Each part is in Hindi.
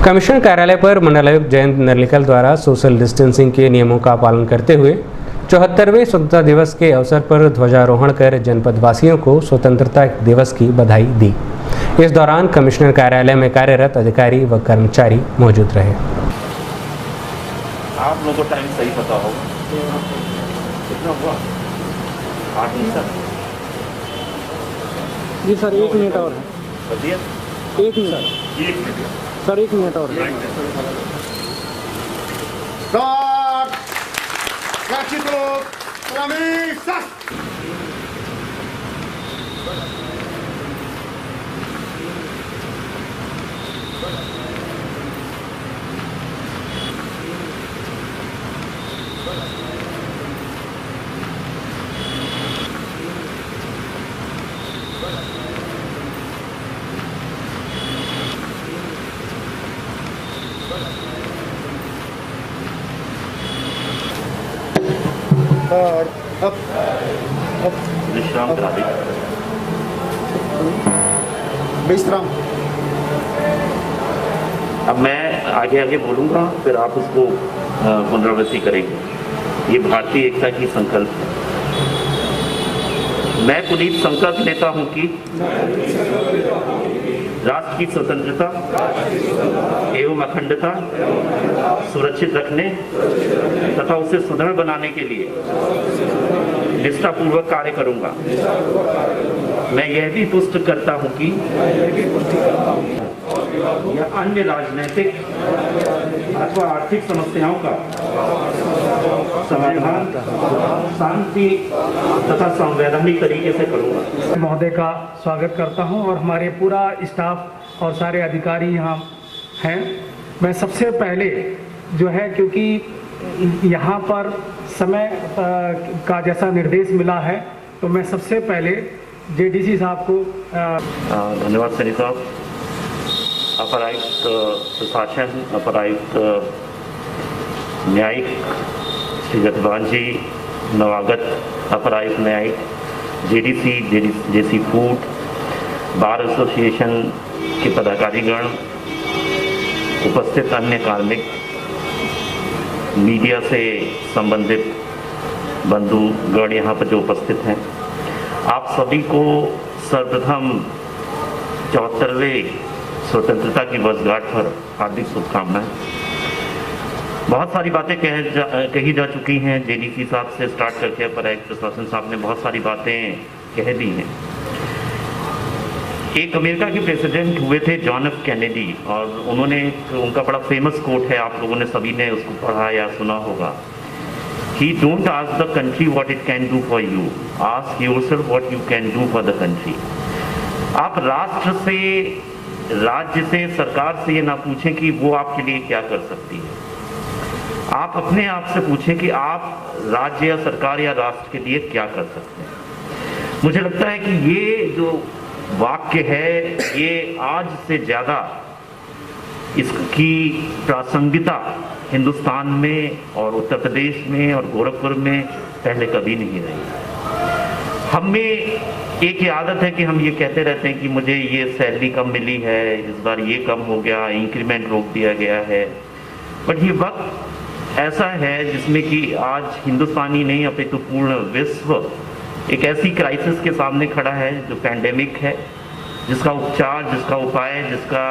कमिश्नर कार्यालय पर मंडलायुक्त जयंत नर्लिकल द्वारा सोशल डिस्टेंसिंग के नियमों का पालन करते हुए 74वें स्वतंत्रता दिवस के अवसर पर ध्वजारोहण कर जनपद वासियों को स्वतंत्रता दिवस की बधाई दी। इस दौरान कमिश्नर कार्यालय में कार्यरत अधिकारी व कर्मचारी मौजूद रहे। आप लोगों को टाइम सही पता होगा, कितना हुआ? 8 मिनट जी सर, 1 मिनट और है। 1 मिनट सर, 1 मिनट और है। विश्राम करा दी। विश्राम। अब मैं आगे आगे बोलूँगा, फिर आप उसको पुनरावृत्ति करेंगे। ये भारतीय एकता की संकल्प है। मैं पुनीत संकल्प लेता हूँ कि राष्ट्र की स्वतंत्रता एवं अखंडता सुरक्षित रखने तथा उसे सुदृढ़ बनाने के लिए निष्ठापूर्वक कार्य करूंगा। मैं यह भी पुष्ट करता हूं कि यह अन्य राजनीतिक अथवा आर्थिक समस्याओं का समाधान शांति तथा संवैधानिक तरीके से करूंगा। महोदय का स्वागत करता हूं और हमारे पूरा स्टाफ और सारे अधिकारी यहाँ हैं। मैं सबसे पहले जो है, क्योंकि यहाँ पर समय का जैसा निर्देश मिला है, तो मैं सबसे पहले जेडीसी साहब को धन्यवाद सनी साहब। अपर आयुक्त प्रशासन, अपर आयुक्त न्यायिक श्री जतवान जी, नवागत अपर आयुक्त न्यायिक, जेसी फूड, बार एसोसिएशन के पदाधिकारीगण, उपस्थित अन्य कार्मिक, मीडिया से संबंधित बंधुगण यहाँ पर जो उपस्थित हैं, आप सभी को सर्वप्रथम 74वें स्वतंत्रता की वर्षगांठ पर हार्दिक शुभकामनाएं। बहुत सारी बातें कही जा चुकी हैं। जेडीसी साहब से स्टार्ट करके अपर आयुक्त प्रशासन साहब ने बहुत सारी बातें कह दी हैं। एक अमेरिका के प्रेसिडेंट हुए थे जॉन एफ कैनेडी, और उन्होंने उनका बड़ा फेमस कोट है, आप लोगों ने सभी ने उसको पढ़ा या सुना होगा। He don't ask the country what it can do for you, ask yourself what you can do for the country। आप राष्ट्र से, राज्य से, सरकार से ये ना पूछें कि वो आपके लिए क्या कर सकती है। आप अपने आप से पूछें कि आप राज्य या सरकार या राष्ट्र के लिए क्या कर सकते हैं। मुझे लगता है कि ये जो वाक्य है, ये आज से ज्यादा इसकी प्रासंगिकता हिंदुस्तान में और उत्तर प्रदेश में और गोरखपुर में पहले कभी नहीं रही। हमें एक ही आदत है कि हम ये कहते रहते हैं कि मुझे ये सैलरी कम मिली है, इस बार ये कम हो गया, इंक्रीमेंट रोक दिया गया है। बट ये वक्त ऐसा है जिसमें कि आज हिंदुस्तानी नहीं अपितु पूर्ण विश्व एक ऐसी क्राइसिस के सामने खड़ा है जो पैंडेमिक है, जिसका उपचार, जिसका उपाय, जिसका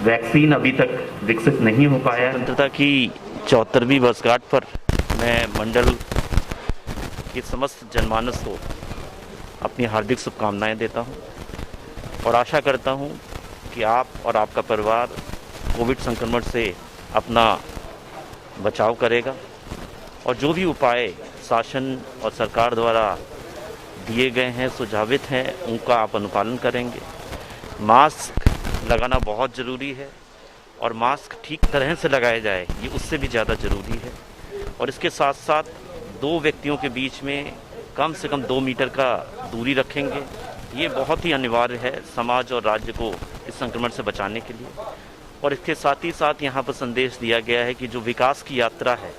वैक्सीन अभी तक विकसित नहीं हो पाया। स्वतंत्रता की 74वीं वर्षगांठ पर मैं मंडल के समस्त जनमानस को अपनी हार्दिक शुभकामनाएं देता हूं और आशा करता हूं कि आप और आपका परिवार कोविड संक्रमण से अपना बचाव करेगा और जो भी उपाय शासन और सरकार द्वारा दिए गए हैं, सुझावित हैं, उनका आप अनुपालन करेंगे। मास्क लगाना बहुत ज़रूरी है और मास्क ठीक तरह से लगाया जाए, ये उससे भी ज़्यादा ज़रूरी है। और इसके साथ साथ 2 व्यक्तियों के बीच में कम से कम 2 मीटर का दूरी रखेंगे, ये बहुत ही अनिवार्य है समाज और राज्य को इस संक्रमण से बचाने के लिए। और इसके साथ ही साथ यहाँ पर संदेश दिया गया है कि जो विकास की यात्रा है,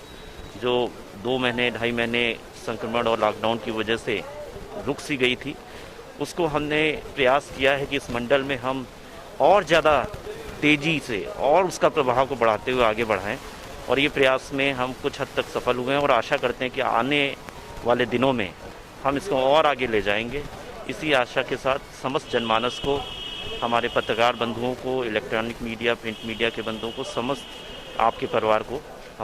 जो 2 महीने 2.5 महीने संक्रमण और लॉकडाउन की वजह से रुक सी गई थी, उसको हमने प्रयास किया है कि इस मंडल में हम और ज़्यादा तेज़ी से और उसका प्रभाव को बढ़ाते हुए आगे बढ़ाएं। और ये प्रयास में हम कुछ हद तक सफल हुए हैं और आशा करते हैं कि आने वाले दिनों में हम इसको और आगे ले जाएंगे। इसी आशा के साथ समस्त जनमानस को, हमारे पत्रकार बंधुओं को, इलेक्ट्रॉनिक मीडिया, प्रिंट मीडिया के बंधुओं को, समस्त आपके परिवार को